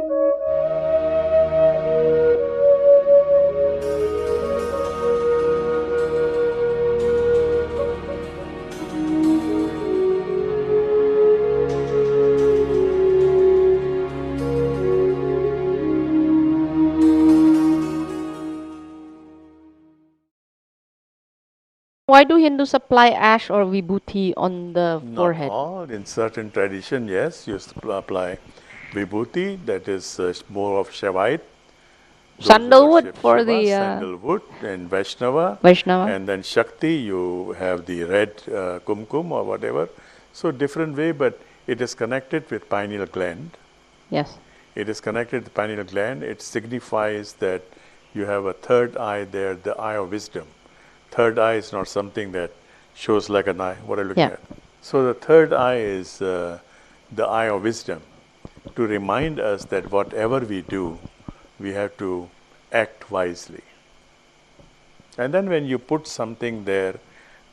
Why do Hindus apply ash or vibhuti on the Not forehead? all. In certain tradition, yes, you apply Vibhuti, that is more of Shaivite. Those who Sandalwood worship for Shiva, the sandalwood, and Vaishnava. Vaishnava. And then Shakti, you have the red kumkum or whatever. So different way, but it is connected with pineal gland. Yes. It is connected to the pineal gland. It signifies that you have a third eye there, the eye of wisdom. Third eye is not something that shows like an eye. What are you looking at? So the third eye is the eye of wisdom, to remind us that whatever we do, we have to act wisely. And then when you put something there,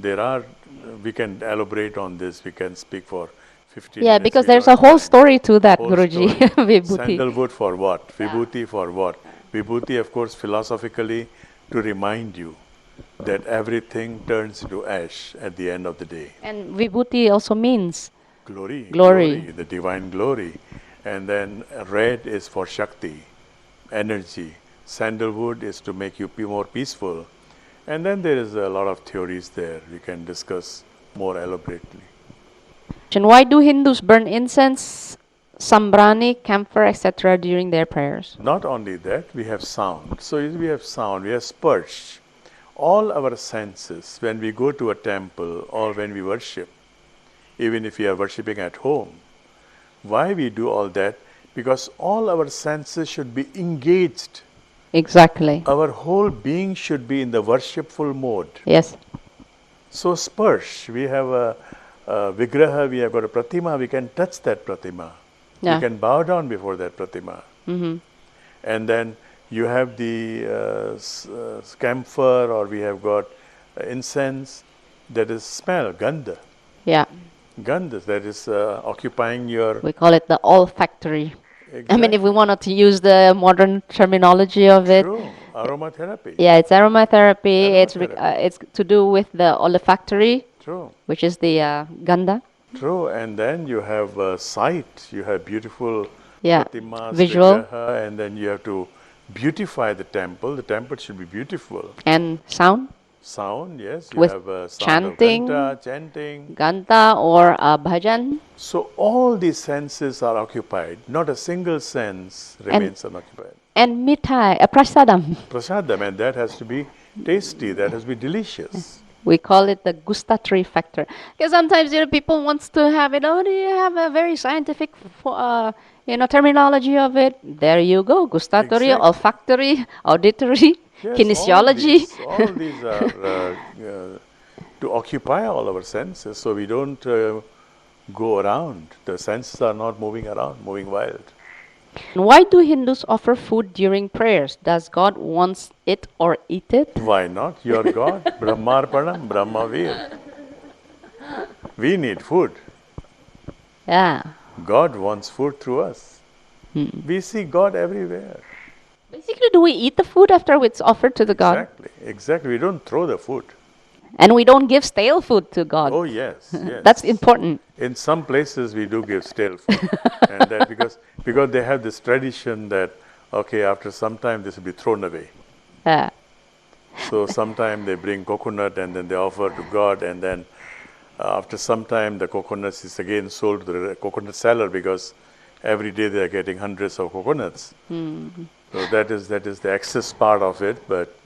we can elaborate on this, we can speak for 15 minutes. Yeah, because there's a whole story to that, Guruji. Vibhuti. Sandalwood for what? Vibhuti for what? Vibhuti, of course, philosophically, to remind you that everything turns into ash at the end of the day. And vibhuti also means Glory, Glory. the divine glory. And then red is for Shakti, energy. Sandalwood is to make you be more peaceful. And then there is a lot of theories there we can discuss more elaborately. And why do Hindus burn incense, Sambrani, Camphor, etc. during their prayers? Not only that, we have sound. So if we have sound, we have spurge. All our senses, when we go to a temple or when we worship, even if we are worshipping at home, why we do all that? Because all our senses should be engaged. Exactly. Our whole being should be in the worshipful mode. Yes. So sparsh, we have a vigraha, we have got a pratima, we can touch that pratima. Yeah. We can bow down before that pratima. Mm-hmm. And then you have the camphor, or we have got incense, that is smell, gandha. Yeah. Gandha, that is occupying your... We call it the olfactory. Exactly. I mean, if we wanted to use the modern terminology of it. True, aromatherapy. Yeah, it's aromatherapy. It's to do with the olfactory. True. Which is the gandha. True, and then you have sight. You have beautiful pratimas, visual, vigraha, and then you have to beautify the temple. The temple should be beautiful. And sound. Sound, yes. You with have sound chanting, of chanting, ganta or bhajan. So all these senses are occupied. Not a single sense remains unoccupied. And mithai, prasadam. Prasadam, and that has to be tasty. That has to be delicious. We call it the gustatory factor. Because sometimes people wants to have it. Oh, do you have a very scientific, terminology of it? There you go. Gustatory, Exactly. olfactory, auditory, Yes, kinesiology. all these are to occupy all our senses, so we don't go around. The senses are not moving around, moving wild. Why do Hindus offer food during prayers? Does God wants it or eat it? Why not? Your God, Brahmarpanam, Brahmavir. We need food. Yeah. God wants food through us. We see God everywhere. Basically, do we eat the food after it's offered to the God? Exactly. We don't throw the food. And we don't give stale food to God. Oh, yes, yes. That's important. In some places, we do give stale food. And that because they have this tradition that, okay, after some time, this will be thrown away. Yeah. So sometime they bring coconut and then they offer to God, and then after some time, the coconut is again sold to the coconut seller, because every day they are getting hundreds of coconuts. Mm-hmm. So that is the excess part of it, but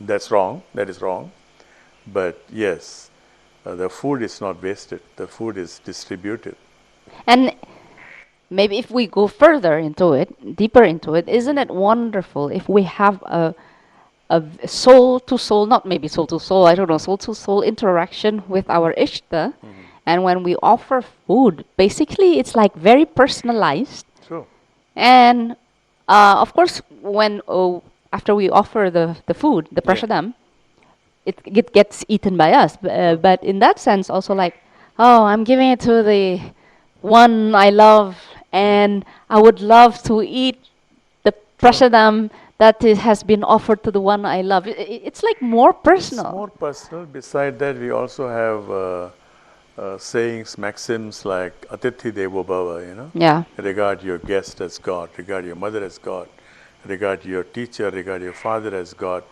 that's wrong. That is wrong. But yes, the food is not wasted. The food is distributed. And maybe if we go further into it, deeper into it, isn't it wonderful if we have a soul to soul, not maybe soul to soul, I don't know, soul to soul interaction with our Ishta. And when we offer food, basically it's like very personalized. True. And of course, when after we offer the food, the prasadam, it gets eaten by us. But in that sense, also like, oh, I'm giving it to the one I love, and I would love to eat the prasadam that has been offered to the one I love. It's like more personal. It's more personal. Beside that, we also have sayings, maxims like Atithi Devo Bhava, you know. Yeah. Regard your guest as God, regard your mother as God, regard your teacher, regard your father as God.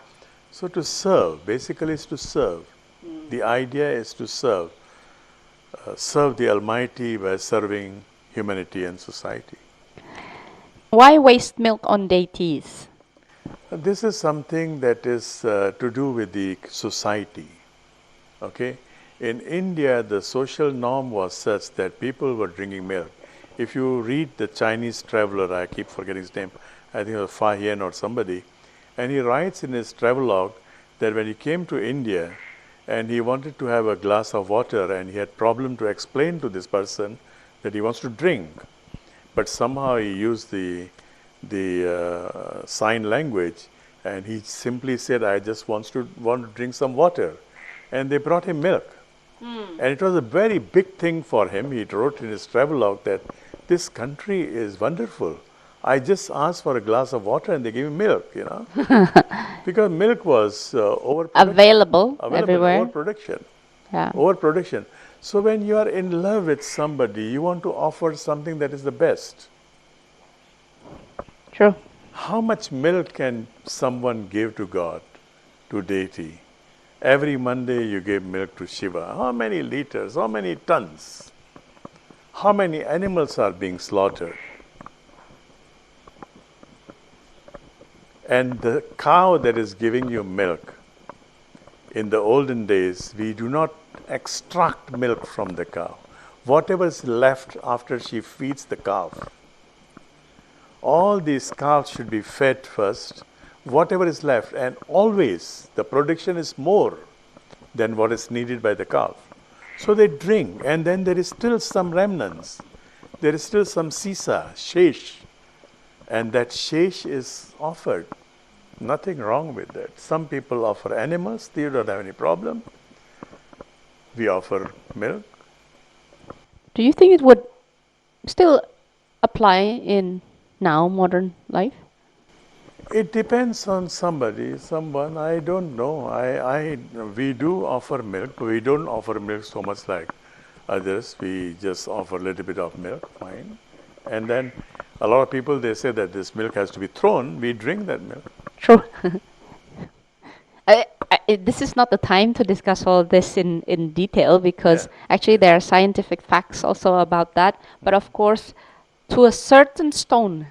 So to serve, basically is to serve. The idea is to serve. Serve the Almighty by serving humanity and society. Why waste milk on deities? This is something that is to do with the society. Okay? In India, the social norm was such that people were drinking milk. If you read the Chinese traveler, I keep forgetting his name, I think it was Fa Hien or somebody, and he writes in his travelogue that when he came to India and he wanted to have a glass of water and he had problem to explain to this person that he wants to drink, but somehow he used the sign language, and he simply said, I just want to drink some water. And they brought him milk. And it was a very big thing for him. He wrote in his travelogue that this country is wonderful. I just asked for a glass of water and they gave me milk, you know. Because milk was Available everywhere. Overproduction. Yeah. Overproduction. So when you are in love with somebody, you want to offer something that is the best. True. How much milk can someone give to God, to Deity? Every Monday you give milk to Shiva. How many liters? How many tons? How many animals are being slaughtered? And the cow that is giving you milk, in the olden days, we do not extract milk from the cow. Whatever is left after she feeds the calf, all these calves should be fed first, whatever is left, and always the production is more than what is needed by the calf. So they drink, and then there is still some remnants. There is still some sisa, shesh, and that shesh is offered. Nothing wrong with that. Some people offer animals, they don't have any problem. We offer milk. Do you think it would still apply in now modern life? It depends on someone, I don't know. We do offer milk, but we don't offer milk so much like others. We just offer a little bit of milk, fine. And then a lot of people, they say that this milk has to be thrown. We drink that milk. True. This is not the time to discuss all this in detail, because actually there are scientific facts also about that. But of course, to a certain stone,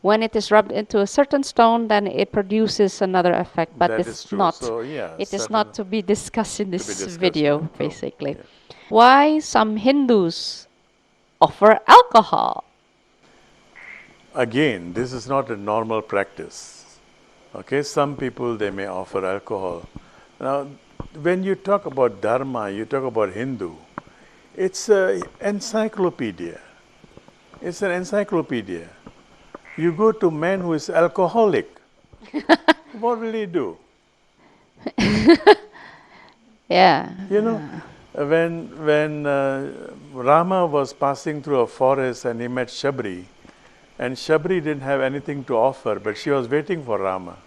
when it is rubbed into a certain stone, then it produces another effect. But That it's is true. not. So, yeah, It is certain- not to be discussed in be this discussed, video, true. basically. Yeah. Why some Hindus offer alcohol? Again, this is not a normal practice. Okay, some people, they may offer alcohol. Now, when you talk about Dharma, you talk about Hindu, it's an encyclopedia. It's an encyclopedia. You go to man who is alcoholic, what will he do? Yeah. You know, when Rama was passing through a forest and he met Shabri, and Shabri didn't have anything to offer, but she was waiting for Rama.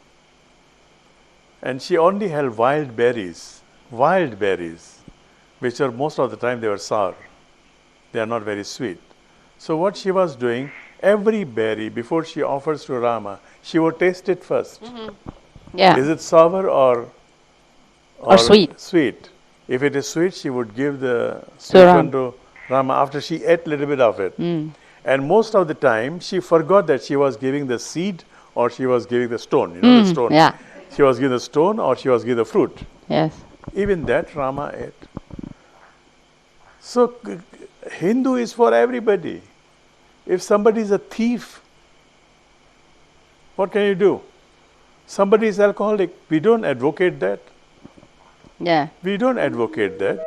And she only held wild berries, which are most of the time they were sour. They are not very sweet. So what she was doing, every berry, before she offers to Rama, she would taste it first. Yeah. Is it sour or sweet? Sweet. If it is sweet, she would give the sweet one to Rama after she ate a little bit of it. And most of the time, she forgot that she was giving the seed or she was giving the stone. You know, the stone. Yeah. She was giving the stone or she was giving the fruit. Yes. Even that Rama ate. So Hindu is for everybody. If somebody is a thief, what can you do? Somebody is alcoholic. We don't advocate that. Yeah. We don't advocate that.